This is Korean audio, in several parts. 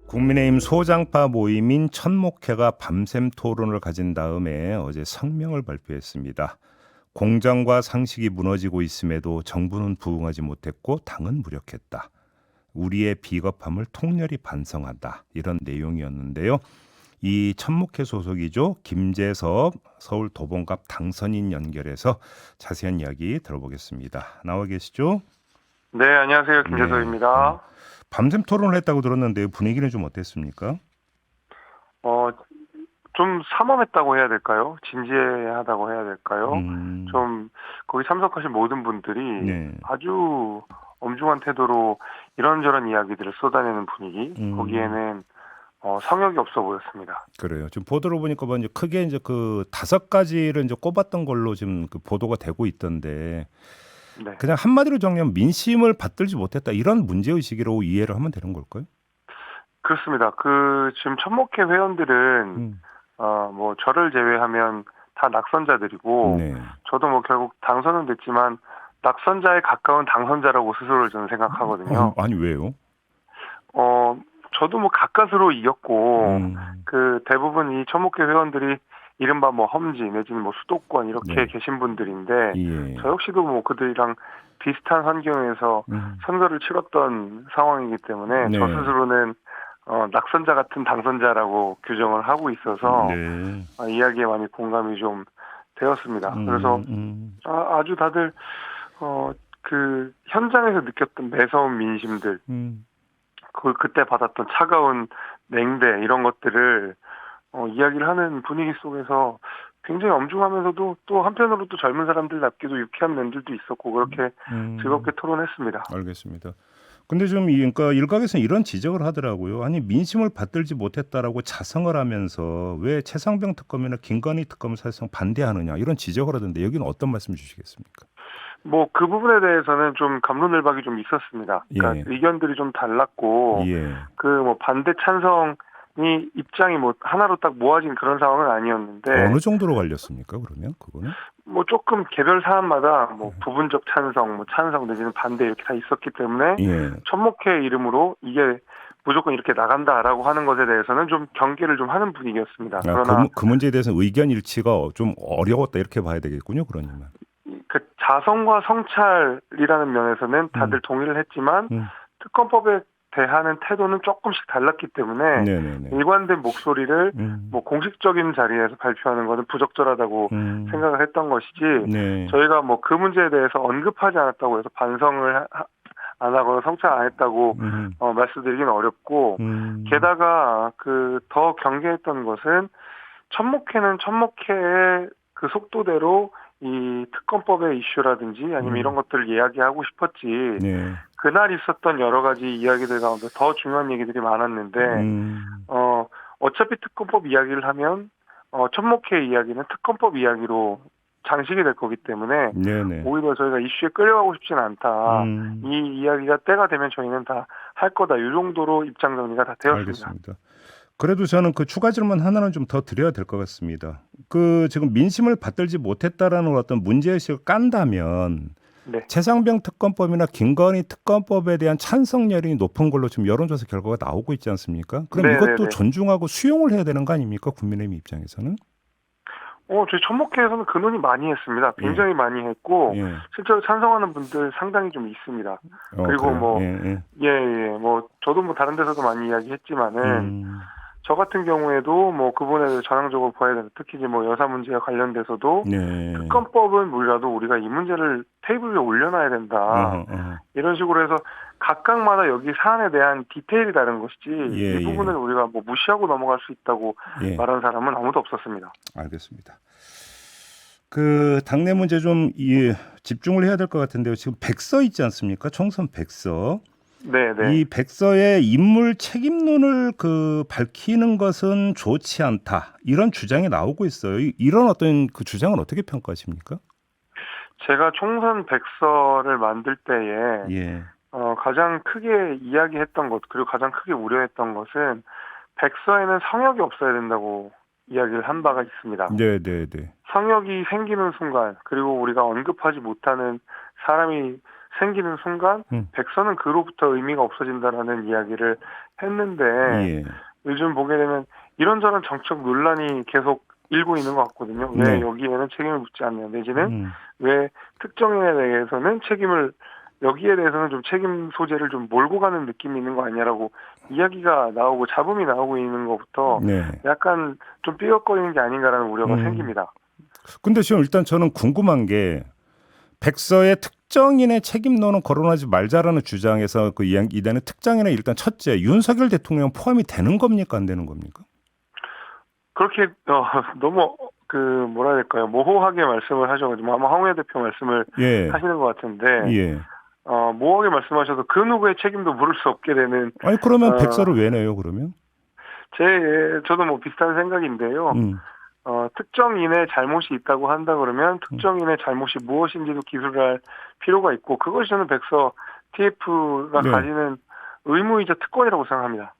국민의힘 소장파 모임인 천목회가 밤샘 토론을 가진 다음에 어제 성명을 발표했습니다. 공정과 상식이 무너지고 있음에도 정부는 부응하지 못했고 당은 무력했다. 우리의 비겁함을 통렬히 반성한다. 이런 내용이었는데요. 이 천목회 소속이죠. 김재섭 서울 도봉갑 당선인 연결해서 자세한 이야기 들어보겠습니다. 나와 계시죠? 네, 안녕하세요. 네. 김재석입니다. 밤샘 토론을 했다고 들었는데 분위기는 좀 어땠습니까? 좀 삼엄했다고 해야 될까요? 진지하다고 해야 될까요? 좀 거기 참석하신 모든 분들이 네. 아주 엄중한 태도로 이런저런 이야기들을 쏟아내는 분위기, 거기에는 성역이 없어 보였습니다. 그래요. 지금 보도를 보니까 뭐 이제 크게 이제 그 5가지를 이제 꼽았던 걸로 지금 그 보도가 되고 있던데 네. 그냥 한마디로 정리하면 민심을 받들지 못했다 이런 문제 의식으로 이해를 하면 되는 걸까요? 그렇습니다. 지금 천목회 회원들은 뭐 저를 제외하면 다 낙선자들이고 네. 저도 뭐 결국 당선은 됐지만 낙선자에 가까운 당선자라고 스스로를 저는 생각하거든요. 아니 왜요? 저도 뭐 가까스로 이겼고, 음. 대부분 이 천목회 회원들이 이른바 뭐 험지 내지는 뭐 수도권 이렇게 네. 계신 분들인데, 예. 저 역시도 뭐 그들이랑 비슷한 환경에서 선거를 치렀던 상황이기 때문에 네. 저 스스로는 낙선자 같은 당선자라고 규정을 하고 있어서 네. 이야기에 많이 공감이 좀 되었습니다. 그래서 아주 다들 그 현장에서 느꼈던 매서운 민심들, 그때 받았던 차가운 냉대 이런 것들을 이야기를 하는 분위기 속에서 굉장히 엄중하면서도 또 한편으로 또 젊은 사람들답게도 유쾌한 면들도 있었고 그렇게 즐겁게 토론했습니다. 알겠습니다. 근데 좀 그러니까 일각에서는 이런 지적을 하더라고요. 아니 민심을 받들지 못했다라고 자성을 하면서 왜 최상병 특검이나 김건희 특검을 사실상 반대하느냐 이런 지적을 하던데 여기는 어떤 말씀 주시겠습니까? 뭐 그 부분에 대해서는 좀 감론을박이 좀 있었습니다. 그러니까 예. 의견들이 좀 달랐고 예. 뭐 반대 찬성이 입장이 뭐 하나로 딱 모아진 그런 상황은 아니었는데 어느 정도로 갈렸습니까? 그러면 그거는? 뭐 조금 개별 사안마다 뭐 부분적 찬성, 뭐 찬성 내지는 반대 이렇게 다 있었기 때문에 예. 천목회 이름으로 이게 무조건 이렇게 나간다라고 하는 것에 대해서는 좀 경계를 좀 하는 분위기였습니다. 그러나 그 문제에 대해서 의견 일치가 좀 어려웠다 이렇게 봐야 되겠군요. 그러면. 그 자성과 성찰이라는 면에서는 다들 동의를 했지만 특검법에 대하는 태도는 조금씩 달랐기 때문에 네네네. 일관된 목소리를 뭐 공식적인 자리에서 발표하는 것은 부적절하다고 생각을 했던 것이지 네. 저희가 뭐 그 문제에 대해서 언급하지 않았다고 해서 반성을 안 하거나 성찰 안 했다고 말씀드리기는 어렵고 게다가 더 경계했던 것은 천목회는 천목회의 그 속도대로 이 특검법의 이슈라든지 아니면 이런 것들을 이야기하고 싶었지 네. 그날 있었던 여러 가지 이야기들 가운데 더 중요한 얘기들이 많았는데 어차피 특검법 이야기를 하면 천목회 이야기는 특검법 이야기로 장식이 될 거기 때문에 네네. 오히려 저희가 이슈에 끌려가고 싶지는 않다. 이 이야기가 때가 되면 저희는 다 할 거다. 이 정도로 입장 정리가 다 되었습니다. 알겠습니다. 그래도 저는 그 추가 질문 하나는 좀 더 드려야 될 것 같습니다. 그 지금 민심을 받들지 못했다라는 어떤 문제의식을 깐다면 네. 최상병 특검법이나 김건희 특검법에 대한 찬성열이 높은 걸로 지금 여론조사 결과가 나오고 있지 않습니까? 그럼 네네네. 이것도 존중하고 수용을 해야 되는 거 아닙니까? 국민의힘 입장에서는? 저희 천목회에서는 그 논의 많이 했습니다. 굉장히 많이 했고 예. 실제로 찬성하는 분들 상당히 좀 있습니다. 그리고 그래요? 뭐 예. 뭐 저도 뭐 다른 데서도 많이 이야기했지만은 저 같은 경우에도 뭐 그 부분에 대해서 전향적으로 봐야 된다. 특히 이제 뭐 여사 문제와 관련돼서도 네. 특검법은 몰라도 우리가 이 문제를 테이블 위에 올려놔야 된다. 이런 식으로 해서 각각마다 여기 사안에 대한 디테일이 다른 것이지 예, 이 부분을 우리가 뭐 무시하고 넘어갈 수 있다고 말한 사람은 아무도 없었습니다. 알겠습니다. 그 당내 문제 좀 집중을 해야 될 것 같은데요. 지금 백서 있지 않습니까? 총선 백서. 네네. 이 백서의 인물 책임론을 밝히는 것은 좋지 않다. 이런 주장이 나오고 있어요. 이런 어떤 그 주장은 어떻게 평가하십니까? 제가 총선 백서를 만들 때에 가장 크게 이야기했던 것 그리고 가장 크게 우려했던 것은 백서에는 성역이 없어야 된다고 이야기를 한 바가 있습니다. 네. 성역이 생기는 순간 그리고 우리가 언급하지 못하는 사람이 생기는 순간 백서는 그로부터 의미가 없어진다라는 이야기를 했는데 예. 요즘 보게 되면 이런저런 정책 논란이 계속 일고 있는 것 같거든요. 왜 네. 여기에는 책임을 묻지 않냐 내지는 왜 특정인에 대해서는 여기에 대해서는 좀 책임 소재를 좀 몰고 가는 느낌이 있는 거 아니냐라고 이야기가 나오고 잡음이 나오고 있는 것부터 네. 약간 좀 삐걱거리는 게 아닌가라는 우려가 생깁니다. 근데 지금 일단 저는 궁금한 게 백서의 특정인의 책임론은 거론하지 말자라는 주장에서 그 이단의 특정인은 일단 첫째 윤석열 대통령 포함이 되는 겁니까 안 되는 겁니까? 그렇게 너무 뭐라 해야 될까요? 모호하게 말씀을 하셔가지고 아마 황우여 대표 말씀을 예. 하시는 것 같은데 예. 모호하게 말씀하셔도 그 누구의 책임도 물을 수 없게 되는. 아니 그러면 백서를 왜 내요 그러면? 저도 뭐 비슷한 생각인데요. 특정인의 잘못이 있다고 한다 그러면 특정인의 잘못이 무엇인지도 기술할 필요가 있고 그것이 저는 백서 TF가 네. 가지는 의무이자 특권이라고 생각합니다.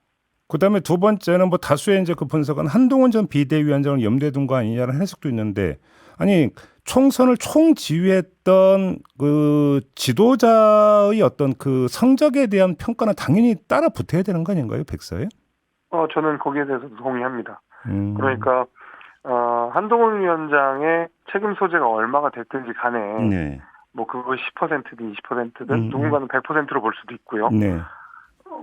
그다음에 두 번째는 뭐 다수의 이제 그 분석은 한동훈 전 비대위원장을 염두에 둔 거 아니냐는 해석도 있는데 아니 총선을 총지휘했던 그 지도자의 어떤 그 성적에 대한 평가는 당연히 따라 붙어야 되는 거 아닌가요 백서에? 저는 거기에 대해서 동의합니다. 그러니까 한동훈 위원장의 책임 소재가 얼마가 됐든지 간에 네. 뭐 그거 10%든 20%든 누군가는 100%로 볼 수도 있고요. 네.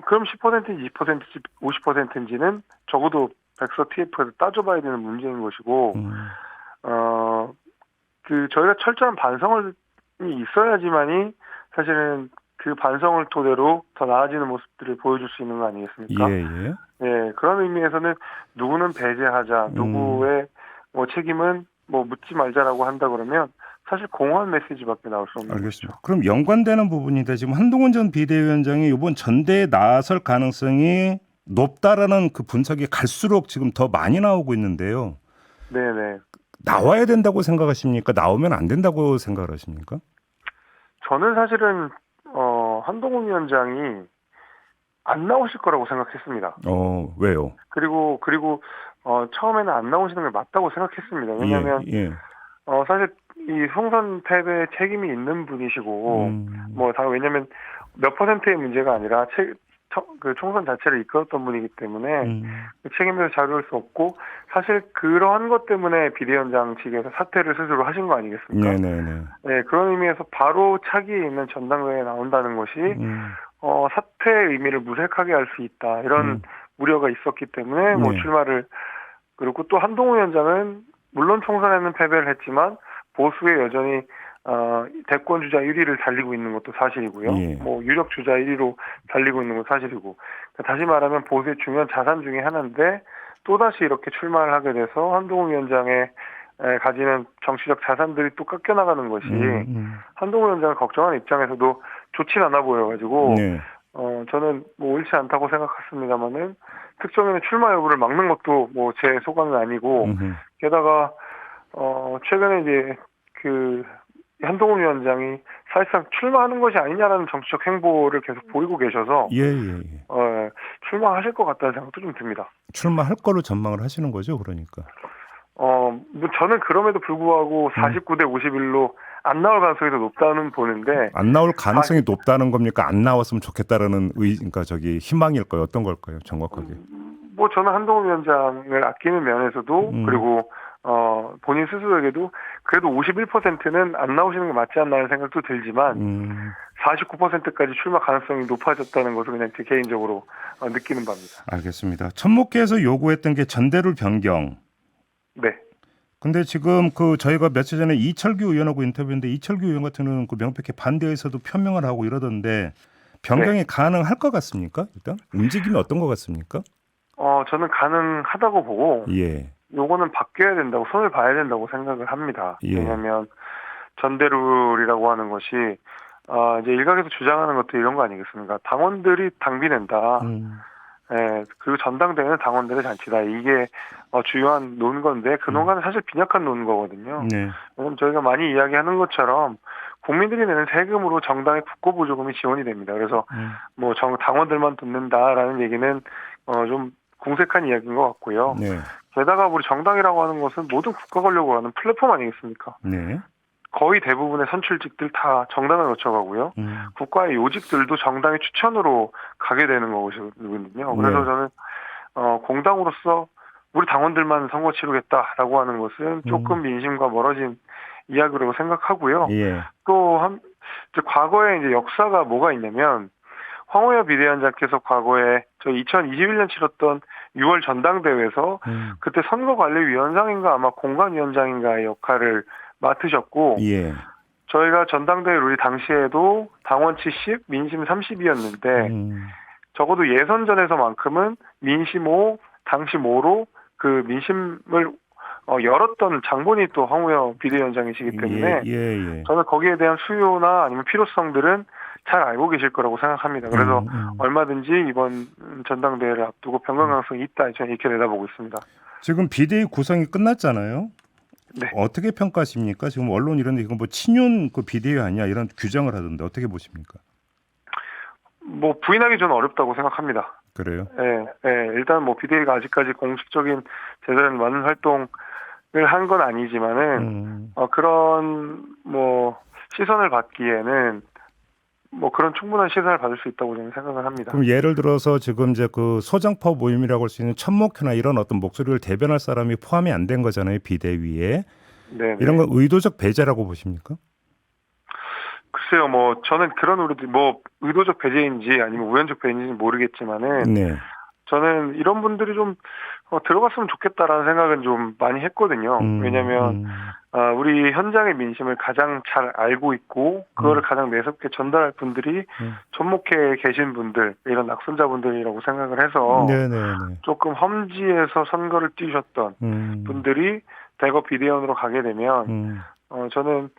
그럼 10%인지 20%인지 50%인지는 적어도 백서 TF에서 따져봐야 되는 문제인 것이고 저희가 철저한 반성이 있어야지만이 사실은 그 반성을 토대로 더 나아지는 모습들을 보여줄 수 있는 거 아니겠습니까? 예. 네, 그런 의미에서는 누구는 배제하자, 누구의 뭐 책임은 뭐 묻지 말자라고 한다 그러면 사실 공허한 메시지밖에 나올 수 없는 알겠습니다. 거죠. 그럼 연관되는 부분인데 지금 한동훈 전 비대위원장이 이번 전대에 나설 가능성이 높다라는 그 분석이 갈수록 지금 더 많이 나오고 있는데요. 네네. 나와야 된다고 생각하십니까? 나오면 안 된다고 생각을 하십니까? 저는 사실은 한동훈 위원장이 안 나오실 거라고 생각했습니다. 왜요? 그리고 처음에는 안 나오시는 게 맞다고 생각했습니다. 왜냐하면 사실 이 총선 패배에 책임이 있는 분이시고 왜냐하면 몇 퍼센트의 문제가 아니라 그 총선 자체를 이끌었던 분이기 때문에 그 책임을 자료할 수 없고 사실 그러한 것 때문에 비대위원장 측에서 사퇴를 스스로 하신 거 아니겠습니까? 네네네. 네, 그런 의미에서 바로 차기에 있는 전당대회에 나온다는 것이 사퇴의 의미를 무색하게 할 수 있다 이런 우려가 있었기 때문에 뭐 출마를 그리고 또 한동훈 위원장은 물론 총선에는 패배를 했지만 보수에 여전히 대권 주자 1위를 달리고 있는 것도 사실이고요. 뭐 유력 주자 1위로 달리고 있는 것도 사실이고 다시 말하면 보수의 중요한 자산 중에 하나인데 또다시 이렇게 출마를 하게 돼서 한동훈 위원장의 가지는 정치적 자산들이 또 깎여나가는 것이 한동훈 위원장을 걱정하는 입장에서도 좋진 않아 보여가지고 저는 뭐 옳지 않다고 생각했습니다만은 특정인의 출마 여부를 막는 것도 뭐 제 소감은 아니고 게다가 최근에 이제 그 한동훈 위원장이 사실상 출마하는 것이 아니냐라는 정치적 행보를 계속 보이고 계셔서 출마하실 것 같다는 생각도 좀 듭니다. 출마할 거로 전망을 하시는 거죠, 그러니까. 뭐 저는 그럼에도 불구하고 49대 51로 안 나올 가능성이 더 높다는 보는데 안 나올 가능성이 높다는 겁니까? 안 나왔으면 좋겠다라는 그러니까 희망일까요? 어떤 걸까요? 정확하게. 뭐 저는 한동훈 위원장을 아끼는 면에서도 그리고 본인 스스로에게도 그래도 51%는 안 나오시는 게 맞지 않나는 생각도 들지만 49%까지 출마 가능성이 높아졌다는 것을 그냥 제 개인적으로 느끼는 바입니다. 알겠습니다. 천목회에서 요구했던 게 전대룰 변경. 네. 근데 지금 저희가 며칠 전에 이철규 의원하고 인터뷰했는데 이철규 의원 같은 경우는 명백히 반대에서도 표명을 하고 이러던데 변경이 가능할 것 같습니까? 일단 움직임이 어떤 것 같습니까? 저는 가능하다고 보고 요거는 바뀌어야 된다고 손을 봐야 된다고 생각을 합니다. 왜냐하면 전대룰이라고 하는 것이 이제 일각에서 주장하는 것도 이런 거 아니겠습니까? 당원들이 당비 낸다. 그리고 전당대회는 당원들의 잔치다. 이게 주요한 논건데 그 논거는 사실 빈약한 논거거든요. 왜냐하면 저희가 많이 이야기하는 것처럼 국민들이 내는 세금으로 정당의 국고보조금이 지원이 됩니다. 그래서 뭐 당원들만 돕는다라는 얘기는 좀 궁색한 이야기인 것 같고요. 게다가 우리 정당이라고 하는 것은 모든 국가 권력을 하는 플랫폼 아니겠습니까? 거의 대부분의 선출직들 다 정당을 거쳐가고요. 국가의 요직들도 정당의 추천으로 가게 되는 거거든요. 그래서 저는 공당으로서 우리 당원들만 선거 치르겠다라고 하는 것은 조금 민심과 멀어진 이야기라고 생각하고요. 예. 또 과거에 이제 역사가 뭐가 있냐면 황우여 비대위원장께서 과거에 저희 2021년 치렀던 6월 전당대회에서 그때 선거관리위원장인가 아마 공관위원장인가의 역할을 맡으셨고 예. 저희가 전당대회 룰이 당시에도 당원 70, 민심 30이었는데 적어도 예선전에서만큼은 민심 5, 당심 5로 그 민심을 열었던 장본이 또 황우여 비대위원장이시기 때문에 예. 저는 거기에 대한 수요나 아니면 필요성들은 잘 알고 계실 거라고 생각합니다. 그래서 얼마든지 이번 전당대회를 앞두고 변경 가능성이 있다 저는 이렇게 내다보고 있습니다. 지금 비대위 구성이 끝났잖아요. 네. 어떻게 평가하십니까? 지금 언론 이런데 이거 뭐 친윤 그 비대위 아니야 이런 규정을 하던데 어떻게 보십니까? 뭐 부인하기 좀 어렵다고 생각합니다. 그래요? 예. 일단 뭐 비대위가 아직까지 공식적인 제대로 많은 활동을 한 건 아니지만은 그런 뭐 시선을 받기에는 뭐 그런 충분한 시선을 받을 수 있다고 저는 생각을 합니다. 그럼 예를 들어서 지금 이제 그 소장파 모임이라고 할 수 있는 천목회나 이런 어떤 목소리를 대변할 사람이 포함이 안 된 거잖아요, 비대위에. 네. 이런 건 의도적 배제라고 보십니까? 글쎄요, 뭐 저는 그런 뭐 의도적 배제인지 아니면 우연적 배제인지 모르겠지만은 네. 저는 이런 분들이 좀 들어갔으면 좋겠다라는 생각은 좀 많이 했거든요. 왜냐하면 우리 현장의 민심을 가장 잘 알고 있고 그거를 가장 매섭게 전달할 분들이 전목회에 계신 분들, 이런 낙선자분들이라고 생각을 해서 조금 험지에서 선거를 뛰셨던 분들이 대거 비대위원으로 가게 되면 저는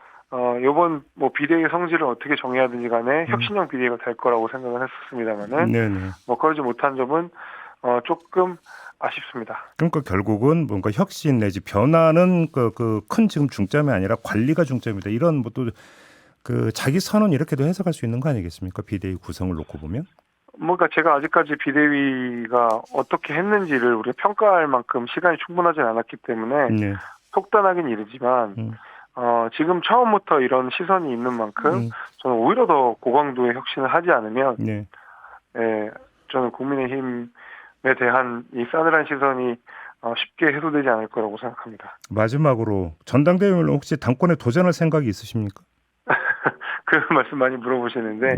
요번 뭐 비대위 성질을 어떻게 정해야든지 간에 혁신형 비대위가 될 거라고 생각을 했었습니다만은 뭐 그러지 못한 점은 조금 아쉽습니다. 그러니까 결국은 뭔가 혁신 내지 변화는 그 큰 지금 중점이 아니라 관리가 중점이다. 이런 뭐 또 그 자기 선언 이렇게도 해석할 수 있는 거 아니겠습니까? 비대위 구성을 놓고 보면. 뭔가 제가 아직까지 비대위가 어떻게 했는지를 우리가 평가할 만큼 시간이 충분하지 않았기 때문에 속단하긴 이르지만 지금 처음부터 이런 시선이 있는 만큼 저는 오히려 더 고강도의 혁신을 하지 않으면 저는 국민의힘에 대한 이 싸늘한 시선이 쉽게 해소되지 않을 거라고 생각합니다. 마지막으로 전당대회는 혹시 당권에 도전할 생각이 있으십니까? 그 말씀 많이 물어보시는데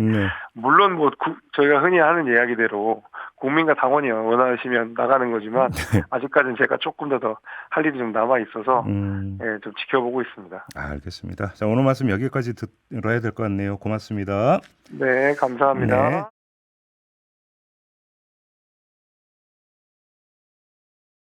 물론 뭐 저희가 흔히 하는 이야기대로 국민과 당원이 원하시면 나가는 거지만 아직까지는 제가 조금 더 할 일이 좀 남아 있어서 좀 지켜보고 있습니다. 알겠습니다. 자, 오늘 말씀 여기까지 들어야 될 것 같네요. 고맙습니다. 네, 감사합니다. 네.